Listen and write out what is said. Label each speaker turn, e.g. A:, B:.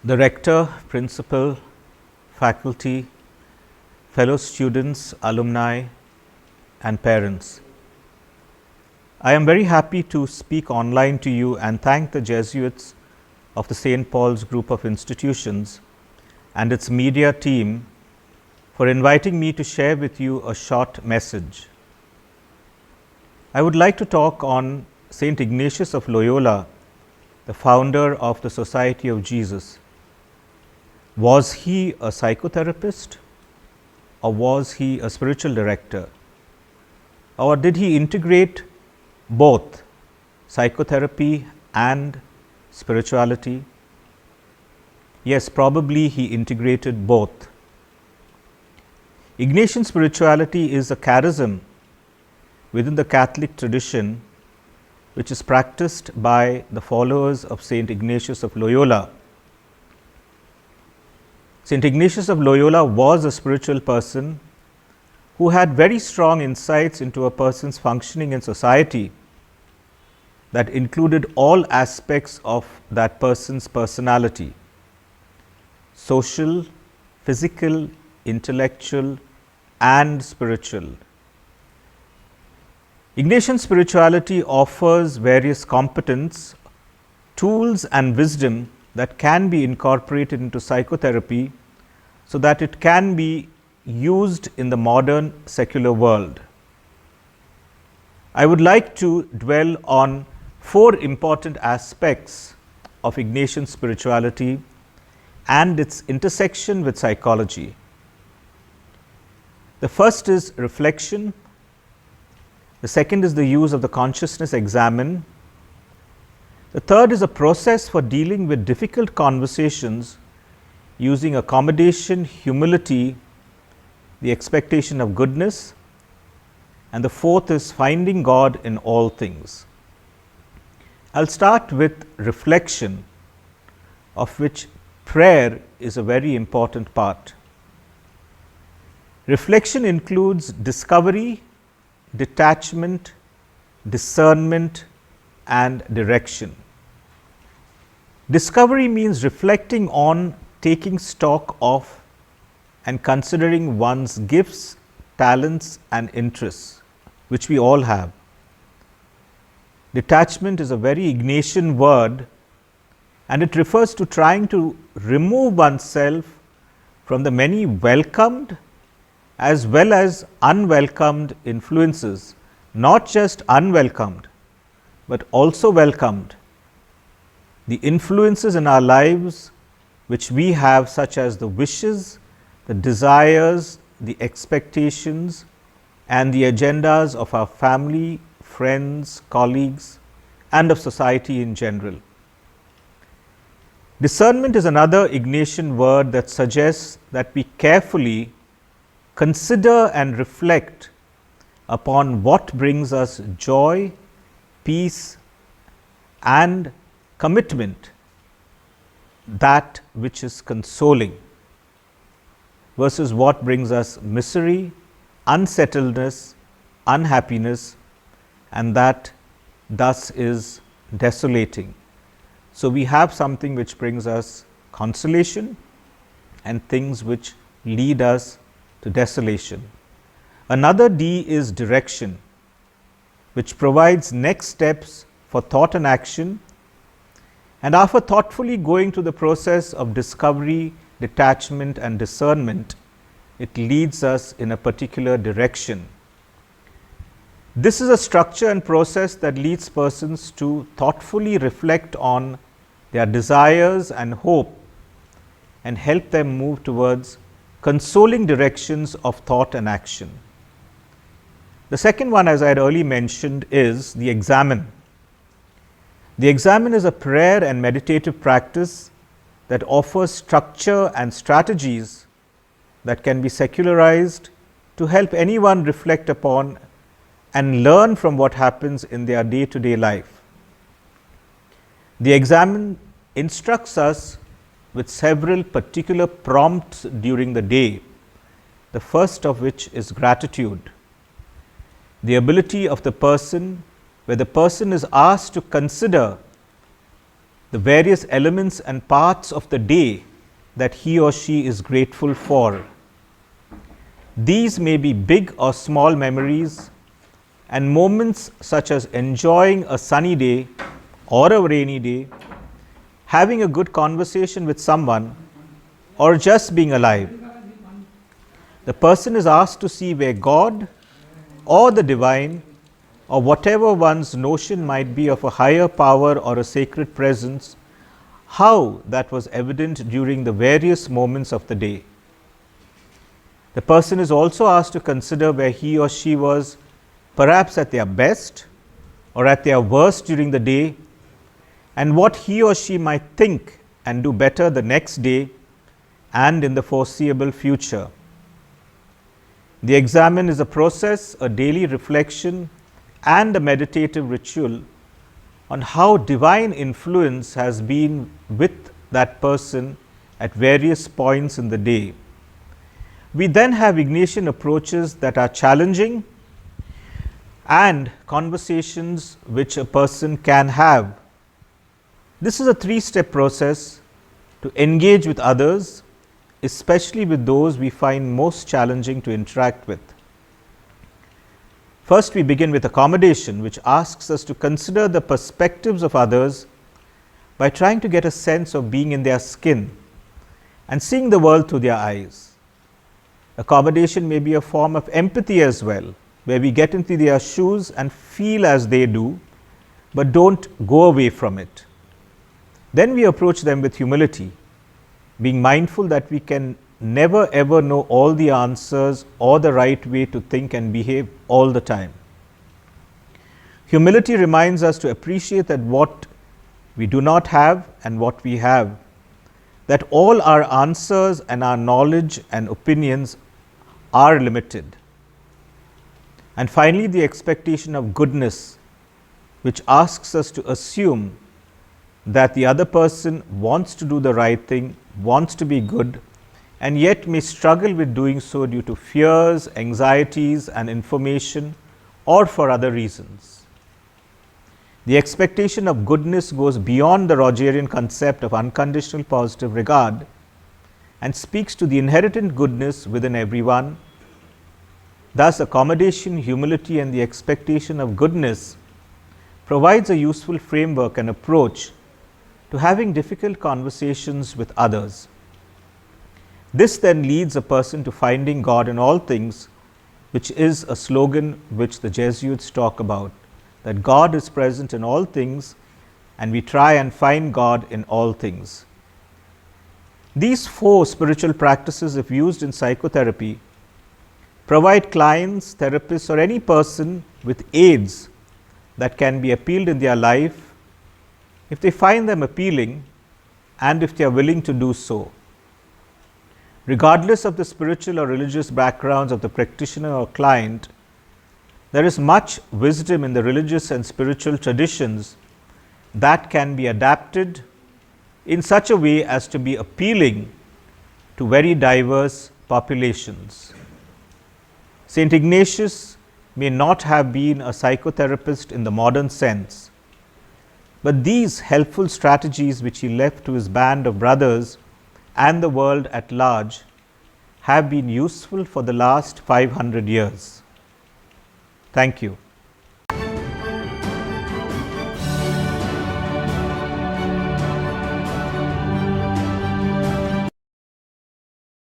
A: the rector, principal, faculty, fellow students, alumni, and parents. I am very happy to speak online to you and thank the Jesuits of the St. Paul's Group of Institutions and its media team for inviting me to share with you a short message. I would like to talk on St. Ignatius of Loyola, the founder of the Society of Jesus. Was he a psychotherapist or was he a spiritual director? Or did he integrate both psychotherapy and spirituality? Yes, probably he integrated both. Ignatian spirituality is a charism within the Catholic tradition which is practiced by the followers of St. Ignatius of Loyola. St. Ignatius of Loyola was a spiritual person who had very strong insights into a person's functioning in society that included all aspects of that person's personality: social, physical, intellectual, and spiritual. Ignatian spirituality offers various competence, tools, and wisdom that can be incorporated into psychotherapy so that it can be used in the modern secular world. I would like to dwell on 4 important aspects of Ignatian spirituality and its intersection with psychology. The first is reflection. The second is the use of the consciousness examen. The third is a process for dealing with difficult conversations using accommodation, humility, the expectation of goodness, and the fourth is finding God in all things. I'll start with reflection, of which prayer is a very important part. Reflection includes discovery, detachment, discernment, and direction. Discovery means reflecting on, taking stock of, and considering one's gifts, talents, and interests, which we all have. Detachment is a very Ignatian word, and it refers to trying to remove oneself from the many welcomed as well as unwelcomed influences, not just unwelcomed, but also welcomed. The influences in our lives which we have, such as the wishes, the desires, the expectations, and the agendas of our family, friends, colleagues, and of society in general. Discernment is another Ignatian word that suggests that we carefully consider and reflect upon what brings us joy, peace, and commitment, that which is consoling, versus what brings us misery, unsettledness, unhappiness, and that thus is desolating. So, we have something which brings us consolation and things which lead us to desolation. Another D is direction, which provides next steps for thought and action, and after thoughtfully going through the process of discovery, detachment, and discernment, it leads us in a particular direction. This is a structure and process that leads persons to thoughtfully reflect on their desires and hope and help them move towards consoling directions of thought and action. The second one, as I had earlier mentioned, is the examen. The examen is a prayer and meditative practice that offers structure and strategies that can be secularized to help anyone reflect upon and learn from what happens in their day-to-day life. The examen instructs us with several particular prompts during the day, the first of which is gratitude. The ability of the person, where the person is asked to consider the various elements and parts of the day that he or she is grateful for. These may be big or small memories, and moments such as enjoying a sunny day or a rainy day, having a good conversation with someone, or just being alive. The person is asked to see where God or the divine, or whatever one's notion might be of a higher power or a sacred presence, how that was evident during the various moments of the day. The person is also asked to consider where he or she was perhaps at their best or at their worst during the day, and what he or she might think and do better the next day and in the foreseeable future. The examen is a process, a daily reflection, and a meditative ritual on how divine influence has been with that person at various points in the day. We then have Ignatian approaches that are challenging and conversations which a person can have. This is a three-step process to engage with others, especially with those we find most challenging to interact with. First, we begin with accommodation, which asks us to consider the perspectives of others by trying to get a sense of being in their skin and seeing the world through their eyes. Accommodation may be a form of empathy as well, where we get into their shoes and feel as they do, but don't go away from it. Then we approach them with humility, being mindful that we can never ever know all the answers or the right way to think and behave all the time. Humility reminds us to appreciate that what we do not have and what we have, that all our answers and our knowledge and opinions are limited. And finally, the expectation of goodness, which asks us to assume that the other person wants to do the right thing, wants to be good, and yet may struggle with doing so due to fears, anxieties, and information, or for other reasons. The expectation of goodness goes beyond the Rogerian concept of unconditional positive regard and speaks to the inherent goodness within everyone. Thus, accommodation, humility, and the expectation of goodness provides a useful framework and approach to having difficult conversations with others. This then leads a person to finding God in all things, which is a slogan which the Jesuits talk about, that God is present in all things and we try and find God in all things. These four spiritual practices, if used in psychotherapy, provide clients, therapists, or any person with aids that can be appealed in their life if they find them appealing and if they are willing to do so. Regardless of the spiritual or religious backgrounds of the practitioner or client, there is much wisdom in the religious and spiritual traditions that can be adapted in such a way as to be appealing to very diverse populations. Saint Ignatius may not have been a psychotherapist in the modern sense, but these helpful strategies which he left to his band of brothers and the world at large have been useful for the last 500 years. Thank you.